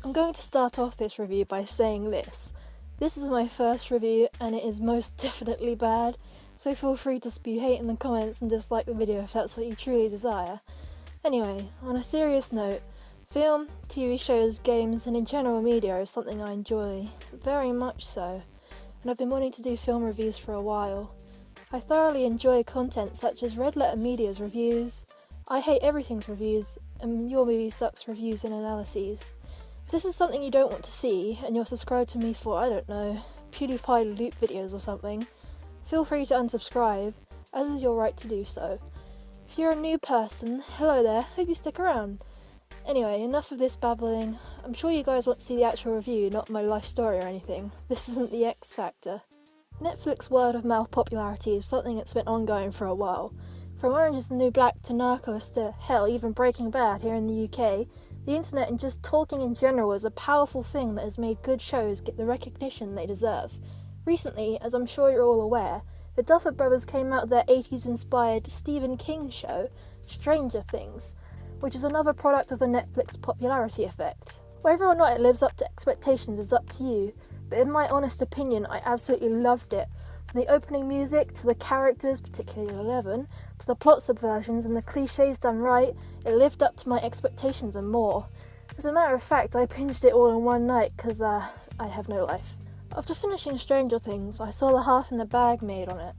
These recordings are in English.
I'm going to start off this review by saying this. This is my first review and it is most definitely bad, so feel free to spew hate in the comments and dislike the video if that's what you truly desire. Anyway, on a serious note, film, TV shows, games and in general media is something I enjoy, very much so, and I've been wanting to do film reviews for a while. I thoroughly enjoy content such as Red Letter Media's reviews, I Hate Everything's reviews, and Your Movie Sucks reviews and analyses. If this is something you don't want to see, and you're subscribed to me for, I don't know, PewDiePie loop videos or something, feel free to unsubscribe, as is your right to do so. If you're a new person, hello there, hope you stick around. Anyway, enough of this babbling. I'm sure you guys want to see the actual review, not my life story or anything. This isn't the X Factor. Netflix word of mouth popularity is something that's been ongoing for a while. From Orange is the New Black to Narcos to, hell, even Breaking Bad here in the UK, the internet and just talking in general is a powerful thing that has made good shows get the recognition they deserve. Recently, as I'm sure you're all aware, the Duffer Brothers came out with their 80s-inspired Stephen King show, Stranger Things, which is another product of the Netflix popularity effect. Whether or not it lives up to expectations is up to you, but in my honest opinion, I absolutely loved it. From the opening music, to the characters, particularly 11, to the plot subversions and the cliches done right, it lived up to my expectations and more. As a matter of fact, I binged it all in one night because, I have no life. After finishing Stranger Things, I saw the Half in the Bag made on it.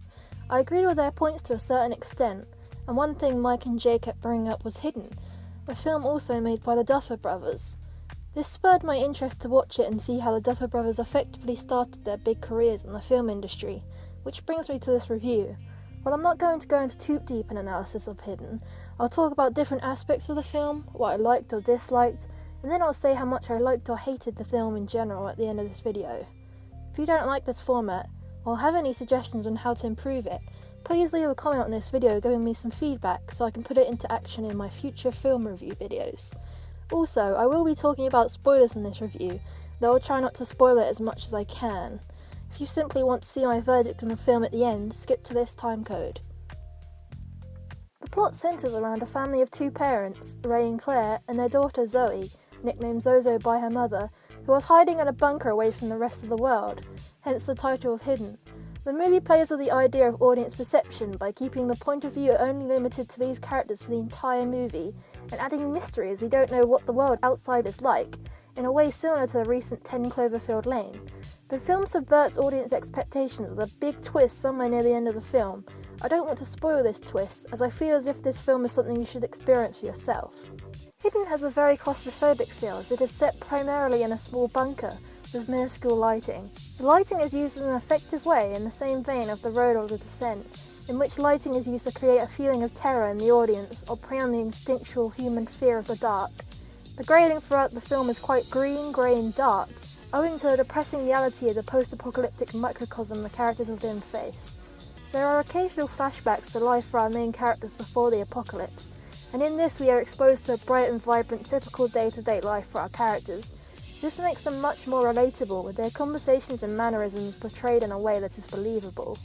I agreed with their points to a certain extent, and one thing Mike and Jay kept bringing up was Hidden, a film also made by the Duffer Brothers. This spurred my interest to watch it and see how the Duffer Brothers effectively started their big careers in the film industry, which brings me to this review. While I'm not going to go into too deep an analysis of Hidden, I'll talk about different aspects of the film, what I liked or disliked, and then I'll say how much I liked or hated the film in general at the end of this video. If you don't like this format, or have any suggestions on how to improve it, please leave a comment on this video giving me some feedback so I can put it into action in my future film review videos. Also, I will be talking about spoilers in this review, though I'll try not to spoil it as much as I can. If you simply want to see my verdict on the film at the end, skip to this time code. The plot centres around a family of two parents, Ray and Claire, and their daughter Zoe, nicknamed Zozo by her mother, who was hiding in a bunker away from the rest of the world, hence the title of Hidden. The movie plays with the idea of audience perception by keeping the point of view only limited to these characters for the entire movie, and adding mystery as we don't know what the world outside is like, in a way similar to the recent 10 Cloverfield Lane. The film subverts audience expectations with a big twist somewhere near the end of the film. I don't want to spoil this twist, as I feel as if this film is something you should experience for yourself. Hidden has a very claustrophobic feel, as it is set primarily in a small bunker, with minuscule lighting. The lighting is used in an effective way in the same vein of The Road or The Descent, in which lighting is used to create a feeling of terror in the audience or prey on the instinctual human fear of the dark. The grading throughout the film is quite green, grey and dark, owing to the depressing reality of the post-apocalyptic microcosm the characters within face. There are occasional flashbacks to life for our main characters before the apocalypse, and in this we are exposed to a bright and vibrant typical day-to-day life for our characters. This makes them much more relatable, with their conversations and mannerisms portrayed in a way that is believable.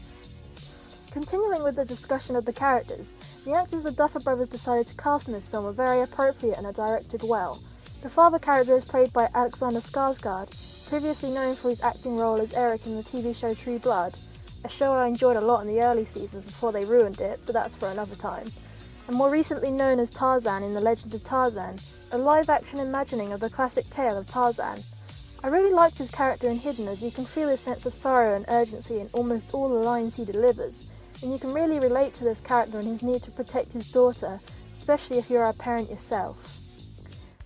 Continuing with the discussion of the characters, the actors the Duffer Brothers decided to cast in this film were very appropriate and are directed well. The father character is played by Alexander Skarsgård, previously known for his acting role as Eric in the TV show True Blood, a show I enjoyed a lot in the early seasons before they ruined it, but that's for another time, and more recently known as Tarzan in The Legend of Tarzan, a live-action imagining of the classic tale of Tarzan. I really liked his character in Hidden, as you can feel his sense of sorrow and urgency in almost all the lines he delivers, and you can really relate to this character and his need to protect his daughter, especially if you're a parent yourself.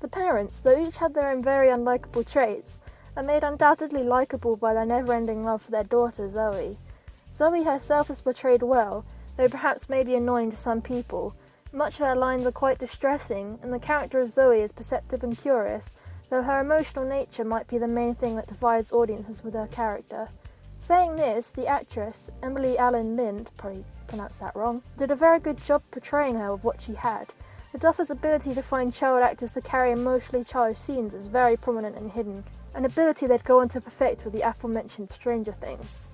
The parents, though each had their own very unlikable traits, are made undoubtedly likeable by their never-ending love for their daughter Zoe. Zoe herself is portrayed well, though perhaps maybe annoying to some people. Much of her lines are quite distressing, and the character of Zoe is perceptive and curious, though her emotional nature might be the main thing that divides audiences with her character. Saying this, the actress, Emily Allen Lind, probably pronounced that wrong, did a very good job portraying her with what she had. The Duffers' ability to find child actors to carry emotionally charged scenes is very prominent and Hidden, an ability they'd go on to perfect with the aforementioned Stranger Things.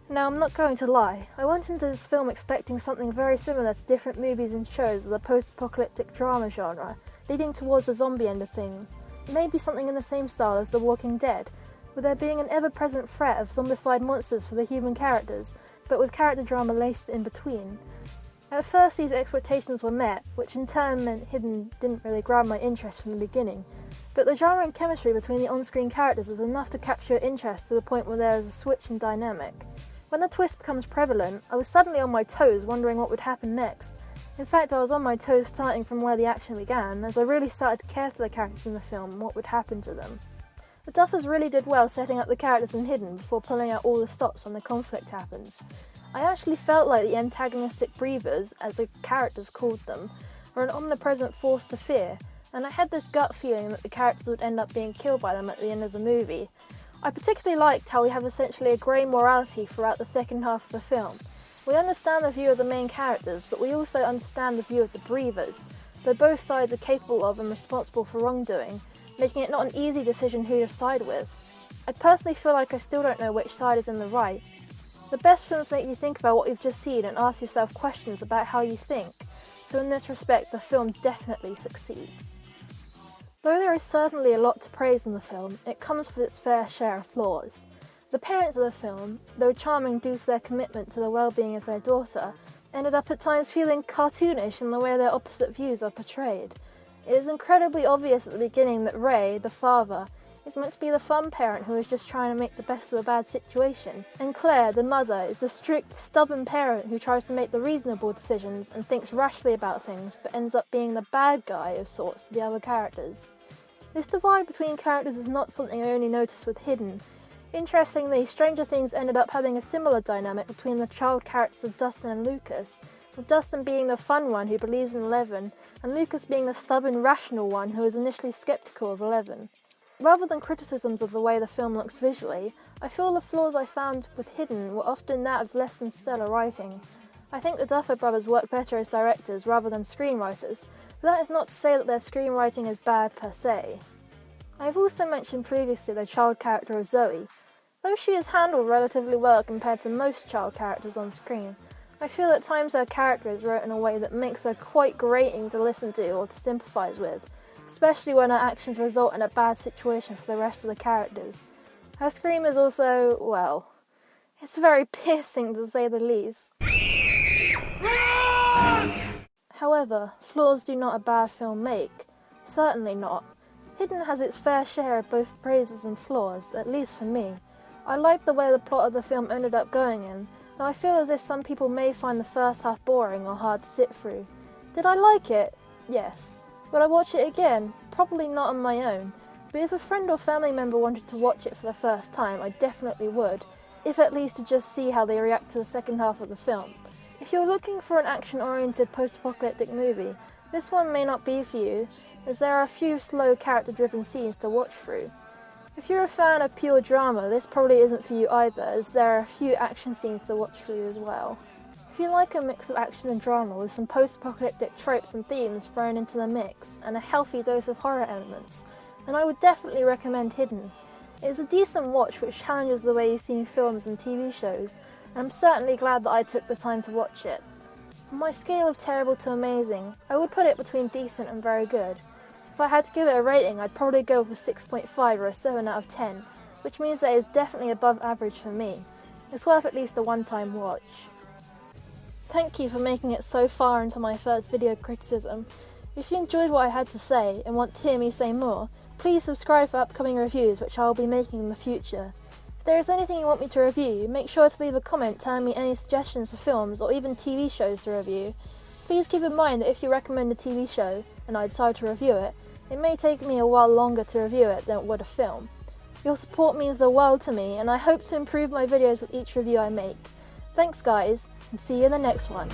Now, I'm not going to lie, I went into this film expecting something very similar to different movies and shows of the post-apocalyptic drama genre, leading towards the zombie end of things. maybe something in the same style as The Walking Dead, with there being an ever-present threat of zombified monsters for the human characters, but with character drama laced in between. At first these expectations were met, which in turn meant Hidden didn't really grab my interest from the beginning, but the drama and chemistry between the on-screen characters is enough to capture your interest to the point where there is a switch in dynamic. When the twist becomes prevalent, I was suddenly on my toes wondering what would happen next. In fact, I was on my toes starting from where the action began, as I really started to care for the characters in the film and what would happen to them. The Duffers really did well setting up the characters in Hidden before pulling out all the stops when the conflict happens. I actually felt like the antagonistic breathers, as the characters called them, were an omnipresent force to fear, and I had this gut feeling that the characters would end up being killed by them at the end of the movie. I particularly liked how we have essentially a grey morality throughout the second half of the film. We understand the view of the main characters, but we also understand the view of the breathers, though both sides are capable of and responsible for wrongdoing, making it not an easy decision who to side with. I personally feel like I still don't know which side is in the right. The best films make you think about what you've just seen and ask yourself questions about how you think, so in this respect the film definitely succeeds. Though there is certainly a lot to praise in the film, it comes with its fair share of flaws. The parents of the film, though charming due to their commitment to the well-being of their daughter, ended up at times feeling cartoonish in the way their opposite views are portrayed. It is incredibly obvious at the beginning that Ray, the father, is meant to be the fun parent who is just trying to make the best of a bad situation, and Claire, the mother, is the strict, stubborn parent who tries to make the reasonable decisions and thinks rashly about things but ends up being the bad guy of sorts to the other characters. This divide between characters is not something I only noticed with Hidden. Interestingly, Stranger Things ended up having a similar dynamic between the child characters of Dustin and Lucas, with Dustin being the fun one who believes in Eleven, and Lucas being the stubborn, rational one who is initially skeptical of Eleven. Rather than criticisms of the way the film looks visually, I feel the flaws I found with Hidden were often that of less than stellar writing. I think the Duffer Brothers work better as directors rather than screenwriters, but that is not to say that their screenwriting is bad per se. I have also mentioned previously the child character of Zoe. Though she is handled relatively well compared to most child characters on screen, I feel at times her character is wrote in a way that makes her quite grating to listen to or to sympathise with, especially when her actions result in a bad situation for the rest of the characters. Her scream is also, well, it's very piercing to say the least. However, flaws do not a bad film make. Certainly not. Hidden has its fair share of both praises and flaws, at least for me. I liked the way the plot of the film ended up going in, though I feel as if some people may find the first half boring or hard to sit through. Did I like it? Yes. Would I watch it again? Probably not on my own, but if a friend or family member wanted to watch it for the first time, I definitely would, if at least to just see how they react to the second half of the film. If you're looking for an action-oriented post-apocalyptic movie, this one may not be for you, as there are a few slow character-driven scenes to watch through. If you're a fan of pure drama, this probably isn't for you either, as there are a few action scenes to watch through as well. If you like a mix of action and drama with some post-apocalyptic tropes and themes thrown into the mix, and a healthy dose of horror elements, then I would definitely recommend Hidden. It is a decent watch which challenges the way you see films and TV shows, and I'm certainly glad that I took the time to watch it. On my scale of terrible to amazing, I would put it between decent and very good. If I had to give it a rating, I'd probably go with a 6.5 or a 7 out of 10, which means that it is definitely above average for me. It's worth at least a one-time watch. Thank you for making it so far into my first video criticism. If you enjoyed what I had to say and want to hear me say more, please subscribe for upcoming reviews which I will be making in the future. If there is anything you want me to review, make sure to leave a comment telling me any suggestions for films or even TV shows to review. Please keep in mind that if you recommend a TV show and I decide to review it, it may take me a while longer to review it than it would a film. Your support means the world to me, and I hope to improve my videos with each review I make. Thanks guys, and see you in the next one.